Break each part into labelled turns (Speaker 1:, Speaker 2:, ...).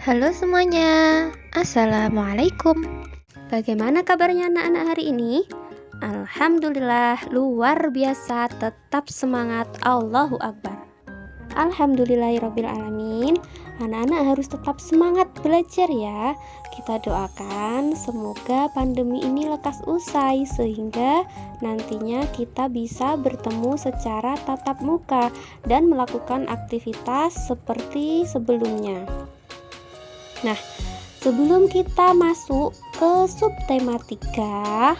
Speaker 1: Halo semuanya, Assalamualaikum. Bagaimana kabarnya anak-anak hari ini? Alhamdulillah, luar biasa, tetap semangat, Allahu Akbar. Alhamdulillahirrabbilalamin. Anak-anak harus tetap semangat belajar ya. Kita doakan semoga pandemi ini lekas usai sehingga nantinya kita bisa bertemu secara tatap muka dan melakukan aktivitas seperti sebelumnya. Nah, sebelum kita masuk ke subtema 3,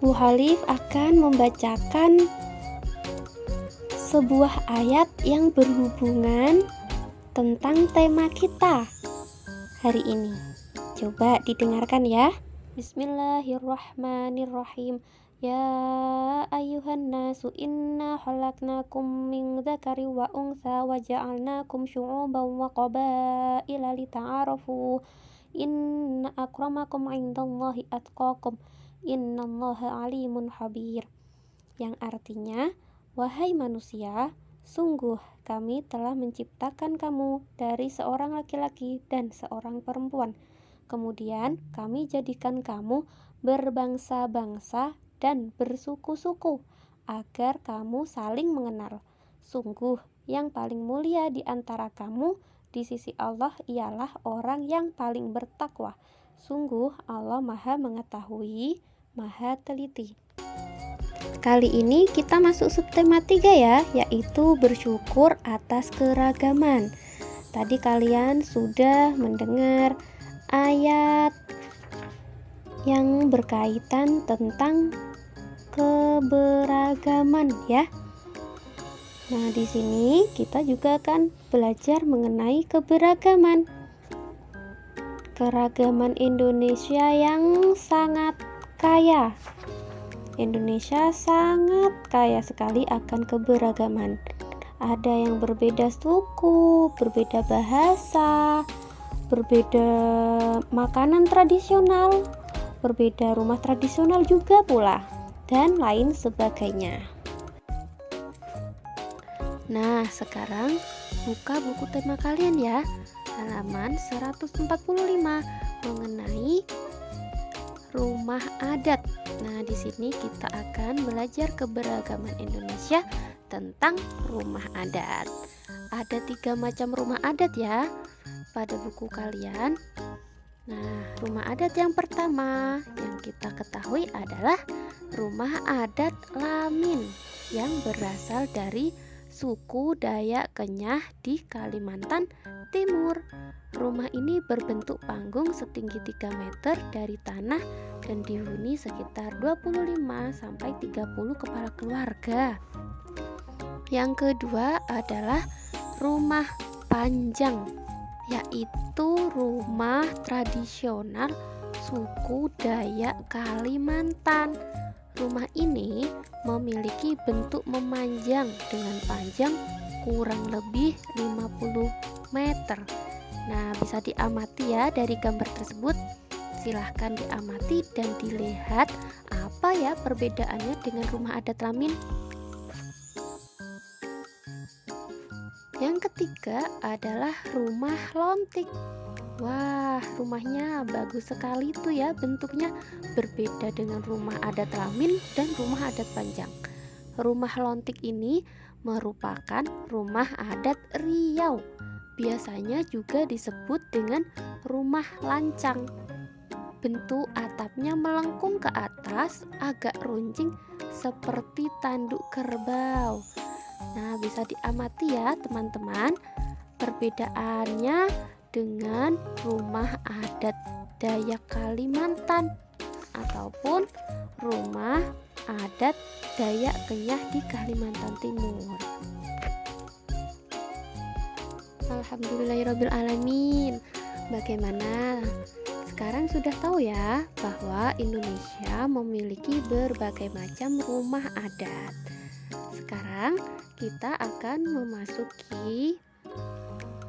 Speaker 1: Bu Halif akan membacakan sebuah ayat yang berhubungan tentang tema kita hari ini. Coba didengarkan ya. Bismillahirrahmanirrahim. Ya ayyuhan nasu inna khalaqnakum min dzakari wa untha wa ja'alnakum syu'uban wa qabaila lita'arafu inna akramakum 'indallahi atqakum innallaha 'alimun khabir. Yang artinya, wahai manusia, sungguh kami telah menciptakan kamu dari seorang laki-laki dan seorang perempuan. Kemudian kami jadikan kamu berbangsa-bangsa dan bersuku-suku agar kamu saling mengenal. Sungguh yang paling mulia di antara kamu di sisi Allah ialah orang yang paling bertakwa. Sungguh Allah Maha Mengetahui, Maha Teliti. Kali ini kita masuk subtema 3 ya, yaitu bersyukur atas keragaman. Tadi kalian sudah mendengar ayat yang berkaitan tentang keberagaman ya. Nah, di sini kita juga akan belajar mengenai keberagaman. Keragaman Indonesia yang sangat kaya. Indonesia sangat kaya sekali akan keberagaman. Ada yang berbeda suku, berbeda bahasa, berbeda makanan tradisional, berbeda rumah tradisional juga pula, dan lain sebagainya. Nah, sekarang buka buku tema kalian ya, halaman 145 mengenai rumah adat. Nah, di sini kita akan belajar keberagaman Indonesia tentang rumah adat. Ada 3 macam rumah adat ya pada buku kalian. Nah, rumah adat yang pertama yang kita ketahui adalah rumah adat Lamin yang berasal dari suku Dayak Kenyah di Kalimantan Timur. Rumah ini berbentuk panggung setinggi 3 meter dari tanah dan dihuni sekitar 25-30 kepala keluarga. Yang kedua adalah rumah panjang, yaitu rumah tradisional suku Dayak Kalimantan. Rumah ini memiliki bentuk memanjang dengan panjang kurang lebih 50 meter. Nah, bisa diamati ya dari gambar tersebut. Silahkan diamati dan dilihat apa ya perbedaannya dengan rumah adat Lamin. Yang ketiga adalah rumah lontik. Wah, rumahnya bagus sekali tuh ya, bentuknya berbeda dengan rumah adat Lamin dan rumah adat Panjang. Rumah lontik ini merupakan rumah adat Riau. Biasanya juga disebut dengan rumah lancang. Bentuk atapnya melengkung ke atas, agak runcing seperti tanduk kerbau. Nah, bisa diamati ya teman-teman perbedaannya dengan rumah adat Dayak Kalimantan ataupun rumah adat Dayak Kenyah di Kalimantan Timur. Alhamdulillahirrabbilalamin. Bagaimana? Sekarang sudah tahu ya bahwa Indonesia memiliki berbagai macam rumah adat. Sekarang kita akan memasuki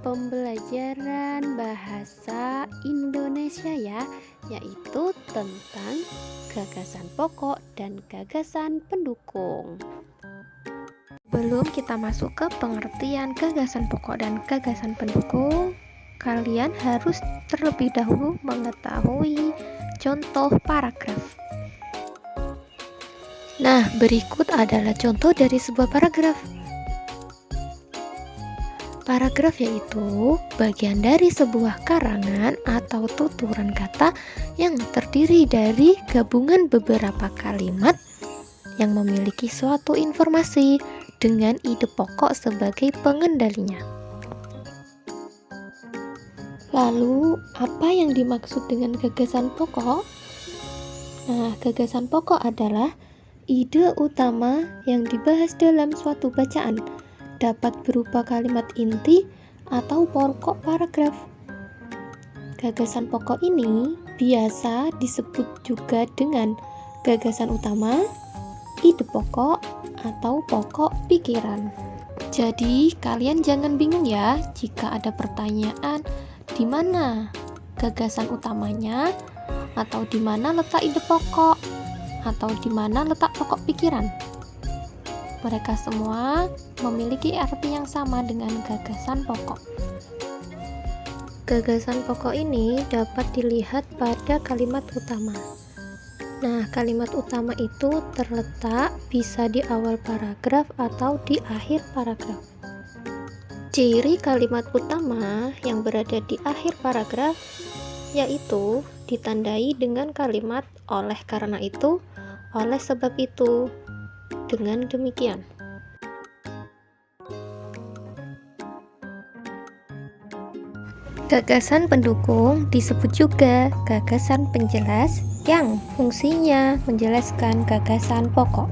Speaker 1: pembelajaran bahasa Indonesia ya, yaitu tentang gagasan pokok dan gagasan pendukung. Sebelum kita masuk ke pengertian gagasan pokok dan gagasan pendukung, kalian harus terlebih dahulu mengetahui contoh paragraf. Nah, berikut adalah contoh dari sebuah paragraf. Paragraf yaitu bagian dari sebuah karangan atau tuturan kata yang terdiri dari gabungan beberapa kalimat yang memiliki suatu informasi dengan ide pokok sebagai pengendalinya. Lalu, apa yang dimaksud dengan gagasan pokok? Nah, gagasan pokok adalah ide utama yang dibahas dalam suatu bacaan, dapat berupa kalimat inti atau pokok paragraf. Gagasan pokok ini biasa disebut juga dengan gagasan utama, ide pokok, atau pokok pikiran. Jadi, kalian jangan bingung ya jika ada pertanyaan di mana gagasan utamanya, atau di mana letak ide pokok, atau di mana letak pokok pikiran. Mereka semua memiliki arti yang sama dengan gagasan pokok. Gagasan pokok ini dapat dilihat pada kalimat utama. Nah, kalimat utama itu terletak bisa di awal paragraf atau di akhir paragraf. Ciri kalimat utama yang berada di akhir paragraf yaitu ditandai dengan kalimat oleh karena itu, oleh sebab itu. Dengan demikian, gagasan pendukung disebut juga gagasan penjelas yang fungsinya menjelaskan gagasan pokok.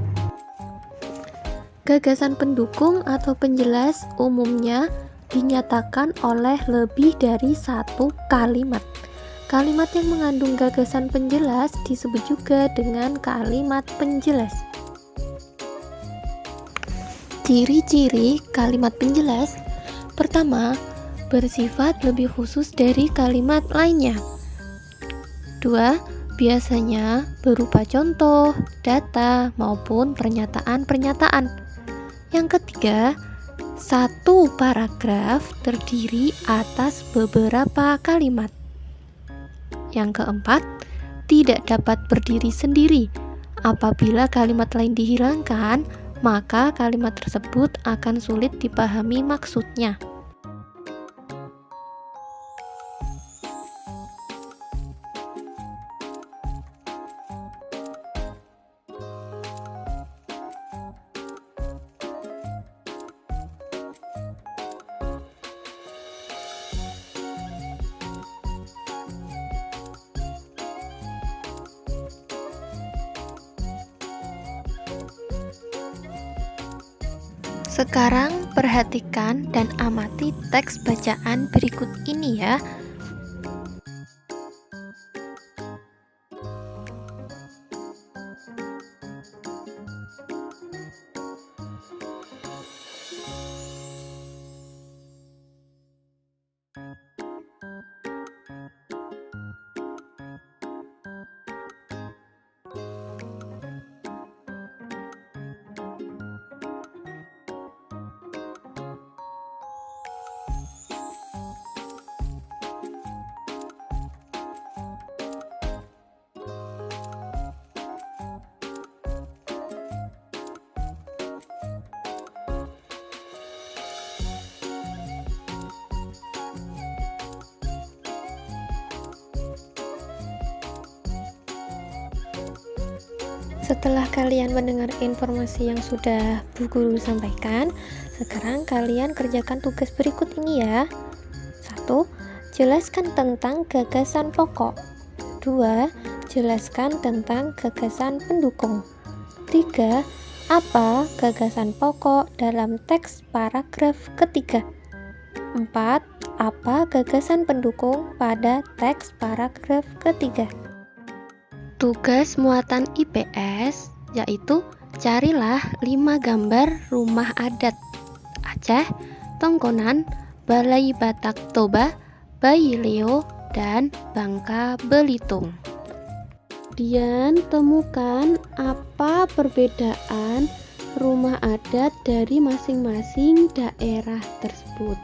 Speaker 1: Gagasan pendukung atau penjelas umumnya dinyatakan oleh lebih dari satu kalimat. Kalimat yang mengandung gagasan penjelas disebut juga dengan kalimat penjelas. Ciri-ciri kalimat penjelas: pertama, bersifat lebih khusus dari kalimat lainnya. 2. Biasanya berupa contoh, data, maupun pernyataan-pernyataan. Yang ketiga, satu paragraf terdiri atas beberapa kalimat. Yang keempat, tidak dapat berdiri sendiri. Apabila kalimat lain dihilangkan, maka kalimat tersebut akan sulit dipahami maksudnya. Sekarang perhatikan dan amati teks bacaan berikut ini ya. Setelah kalian mendengar informasi yang sudah Bu Guru sampaikan, sekarang kalian kerjakan tugas berikut ini ya. 1. Jelaskan tentang gagasan pokok. 2. Jelaskan tentang gagasan pendukung. 3. Apa gagasan pokok dalam teks paragraf ketiga? 4. Apa gagasan pendukung pada teks paragraf ketiga? Tugas muatan IPS yaitu carilah 5 gambar rumah adat Aceh, Tongkonan, Balai Batak Toba, Bayi Leo, dan Bangka Belitung. Kemudian temukan apa perbedaan rumah adat dari masing-masing daerah tersebut.